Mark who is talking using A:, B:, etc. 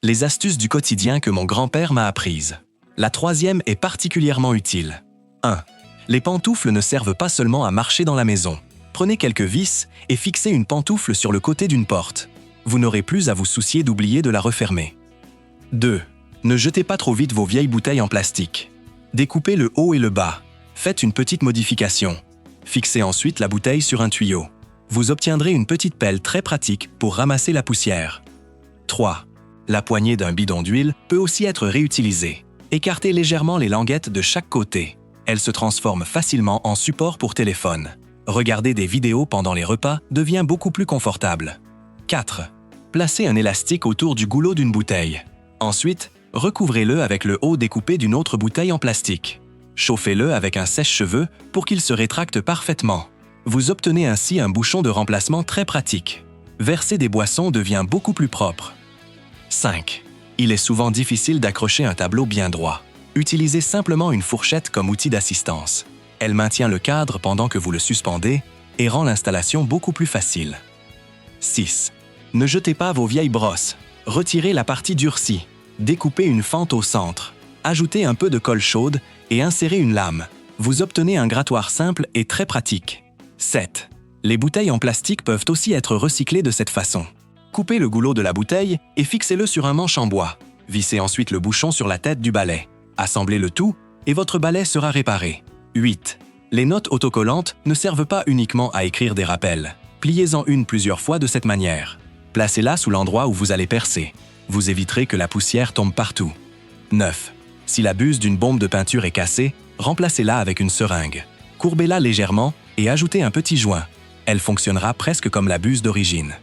A: Les astuces du quotidien que mon grand-père m'a apprises. La troisième est particulièrement utile. 1. Les pantoufles ne servent pas seulement à marcher dans la maison. Prenez quelques vis et fixez une pantoufle sur le côté d'une porte. Vous n'aurez plus à vous soucier d'oublier de la refermer. 2. Ne jetez pas trop vite vos vieilles bouteilles en plastique. Découpez le haut et le bas. Faites une petite modification. Fixez ensuite la bouteille sur un tuyau. Vous obtiendrez une petite pelle très pratique pour ramasser la poussière. 3. La poignée d'un bidon d'huile peut aussi être réutilisée. Écartez légèrement les languettes de chaque côté. Elles se transforment facilement en support pour téléphone. Regarder des vidéos pendant les repas devient beaucoup plus confortable. 4. Placez un élastique autour du goulot d'une bouteille. Ensuite, recouvrez-le avec le haut découpé d'une autre bouteille en plastique. Chauffez-le avec un sèche-cheveux pour qu'il se rétracte parfaitement. Vous obtenez ainsi un bouchon de remplacement très pratique. Verser des boissons devient beaucoup plus propre. 5. Il est souvent difficile d'accrocher un tableau bien droit. Utilisez simplement une fourchette comme outil d'assistance. Elle maintient le cadre pendant que vous le suspendez et rend l'installation beaucoup plus facile. 6. Ne jetez pas vos vieilles brosses. Retirez la partie durcie. Découpez une fente au centre. Ajoutez un peu de colle chaude et insérez une lame. Vous obtenez un grattoir simple et très pratique. 7. Les bouteilles en plastique peuvent aussi être recyclées de cette façon. Coupez le goulot de la bouteille et fixez-le sur un manche en bois. Vissez ensuite le bouchon sur la tête du balai. Assemblez le tout et votre balai sera réparé. 8. Les notes autocollantes ne servent pas uniquement à écrire des rappels. Pliez-en une plusieurs fois de cette manière. Placez-la sous l'endroit où vous allez percer. Vous éviterez que la poussière tombe partout. 9. Si la buse d'une bombe de peinture est cassée, remplacez-la avec une seringue. Courbez-la légèrement et ajoutez un petit joint. Elle fonctionnera presque comme la buse d'origine.